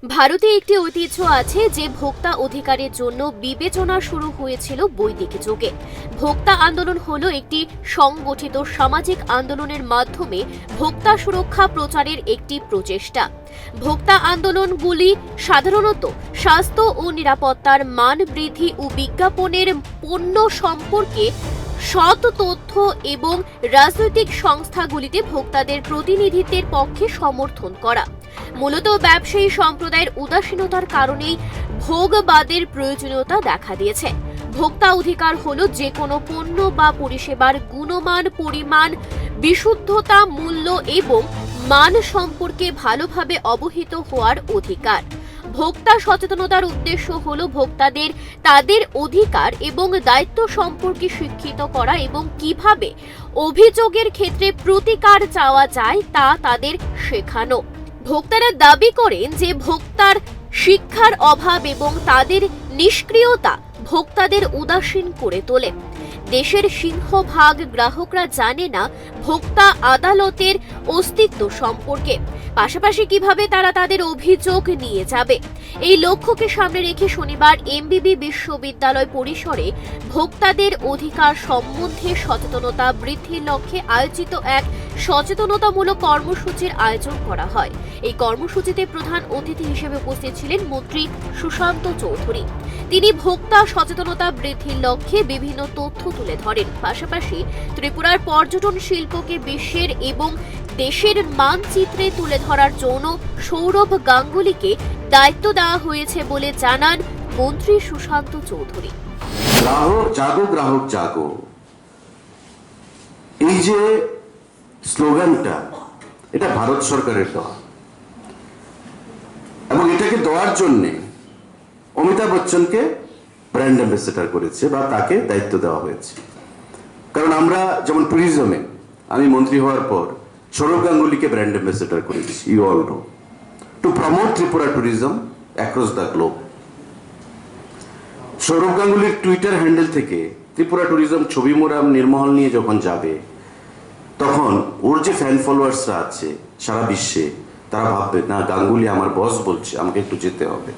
ভারতে একটি ঐতিহ্য আছে যে ভোক্তা অধিকারের জন্য বিবেচনা শুরু হয়েছিল বৈদিক যুগে। ভোক্তা আন্দোলন হলো একটি সংগঠিত সামাজিক আন্দোলনের মাধ্যমে ভোক্তা সুরক্ষা প্রচারের একটি প্রচেষ্টা। ভোক্তা আন্দোলনগুলি সাধারণত স্বাস্থ্য ও নিরাপত্তার মান বৃদ্ধি ও বিজ্ঞাপনের পণ্য সম্পর্কে সৎ তথ্য এবং রাজনৈতিক সংস্থাগুলিতে ভোক্তাদের প্রতিনিধিত্বের পক্ষে সমর্থন করা। মূলত ব্যবসায়ী সম্প্রদায়ের উদাসীনতার কারণেই ভোগবাদের প্রয়োজনীয়তা দেখা দিয়েছে। ভোক্তা অধিকার হলো যে কোনো পণ্য বা পরিষেবার গুণমান, পরিমাণ, বিশুদ্ধতা, মূল্য এবং মান সম্পর্কে ভালোভাবে অবহিত হওয়ার অধিকার। ভোক্তা সচেতনতার উদ্দেশ্য হলো ভোক্তাদের তাদের অধিকার এবং দায়িত্ব সম্পর্কে শিক্ষিত করা এবং কিভাবে অভিযোগের ক্ষেত্রে প্রতিকার চাওয়া যায় তা তাদের শেখানো। ভোক্তারা দাবি করেন যে ভোক্তার শিক্ষার অভাব এবং তাদের নিষ্ক্রিয়তা ভোক্তাদের উদাসীন করে তোলে। দেশের সিংহভাগ গ্রাহকরা জানে না ভোক্তা আদালতের অস্তিত্ব সম্পর্কে, পাশাপাশি কিভাবে তারা তাদের অভিযোগ নিয়ে যাবে। এই লক্ষ্যকে সামনে রেখে শনিবার এমবিবি বিশ্ববিদ্যালয় পরিসরে ভোক্তাদের অধিকার সম্বন্ধে সচেতনতা বৃদ্ধির লক্ষ্যে আয়োজিত এক সচেতনতামূলক কর্মসূচির আয়োজন করা হয়। এই কর্মসূচিতে প্রধান অতিথি হিসেবে উপস্থিত ছিলেন মন্ত্রী সুশান্ত চৌধুরী। তিনি ভোক্তা সচেতনতা বৃদ্ধির লক্ষ্যে বিভিন্ন তথ্য তুলে ধরেন। পাশাপাশি ত্রিপুরার পর্যটন শিল্পকে বিশ্বের এবং দেশের মানচিত্রে তুলে ধরার জন্য সৌরভ গাঙ্গুলিকে দায়িত্ব দেওয়া হয়েছে বলে জানান মন্ত্রী সুশান্ত চৌধুরী। গ্রাহক জাগো, গ্রাহক জাগো, এই যে স্লোগানটা, এটা ভারত সরকারের দেওয়া এবং এটাকে দেওয়ার জন্য অমিতাভ বচ্চনকে ব্র্যান্ড অ্যাম্বাসেডর করেছে বা তাকে দায়িত্ব দেওয়া হয়েছে। কারণ আমরা যেমন ট্যুরিজমে আমি মন্ত্রী হওয়ার পর সৌরভ গাঙ্গুলিকে ব্র্যান্ড অ্যাম্বাসেডর করেছি, you all know, to promote Tripura tourism across the globe. Sourav গাঙ্গুলির টুইটার হ্যান্ডেল থেকে ত্রিপুরা ট্যুরিজম ছবি মোড়াম নির্মহল নিয়ে যখন যাবে, তখন ওর যে ফ্যান ফলোয়ার্সরা আছে সারা বিশ্বে, তারা ভাববে না গাঙ্গুলি আমার বস বলছে, আমাকে একটু যেতে হবে।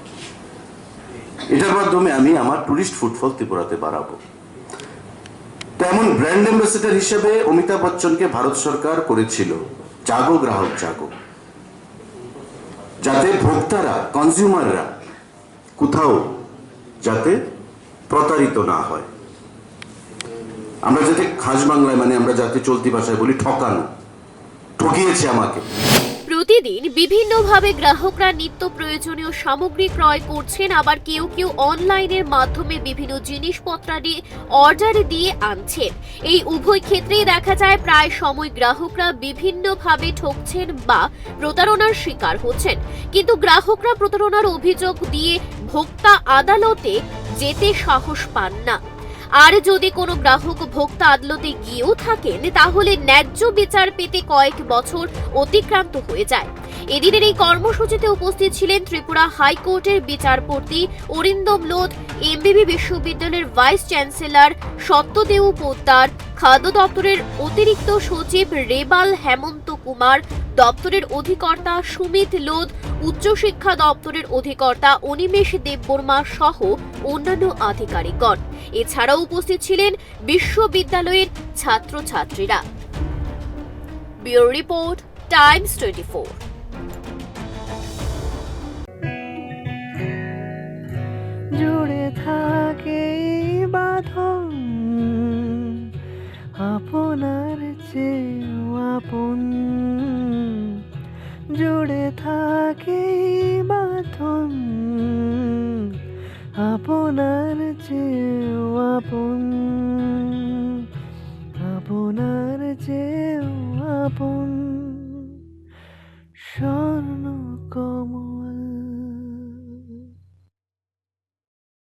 এটার মাধ্যমে আমি আমার টুরিস্ট ফুটফল ত্রিপুরাতে বাড়াবো। তেমন ব্র্যান্ড অ্যাম্বাসেডর হিসেবে অমিতাভ বচ্চনকে ভারত সরকার করেছিল জাগো গ্রাহক জাগো, যাতে ভোক্তারা, কনজিউমাররা কোথাও যাতে প্রতারিত না হয়। আমরা যাতে খাস বাংলায়, মানে আমরা যাতে চলতি ভাষায় বলি ঠকানো, ঠকিয়েছে আমাকে। প্রতিদিন বিভিন্নভাবে গ্রাহকরা নিত্য প্রয়োজনীয় সামগ্রী ক্রয় করছেন, আবার কেউ কেউ অনলাইনের মাধ্যমে বিভিন্ন জিনিসপত্রাদি অর্ডার দিয়ে আনছেন। এই উভয় ক্ষেত্রেই দেখা যায় প্রায় সময় গ্রাহকরা বিভিন্নভাবে ঠকছেন বা প্রতারণার শিকার হচ্ছেন। কিন্তু গ্রাহকরা প্রতারণার অভিযোগ দিয়ে ভোক্তা আদালতে যেতে সাহস পান না। আর যদি কোনো গ্রাহক ভোক্তা আদালতে গিয়েও থাকেন, তাহলে ন্যায্য বিচার পেতে কয়েক বছর অতিক্রান্ত হয়ে যায়। এদিনের এই কর্মসূচিতে উপস্থিত ছিলেন ত্রিপুরা হাইকোর্টের বিচারপতি অরিন্দম লোধ, এমবিবি বিশ্ববিদ্যালয়ের ভাইস চ্যান্সেলর সত্যদেব পোদ্দার, খাদ্য দপ্তরের অতিরিক্ত সচিব রেবাল হেমন্ত কুমার, দপ্তরের অধিকর্তা সুমিত লোধ, উচ্চশিক্ষা দপ্তরের অধিকর্তা অনিমেষ দেববর্মা সহ অন্যান্য আধিকারিকগণ। এছাড়াও উপস্থিত ছিলেন বিশ্ববিদ্যালয়ের ছাত্রছাত্রীরা। Bureau report, Times 24। জুড়ে থাকে বাঁধন আপনার চেয়েও আপন, জুড়ে থাকে বাঁধন আপনার চেয়েও আপন, আপনার চেয়েও আপন। স্বর্ণ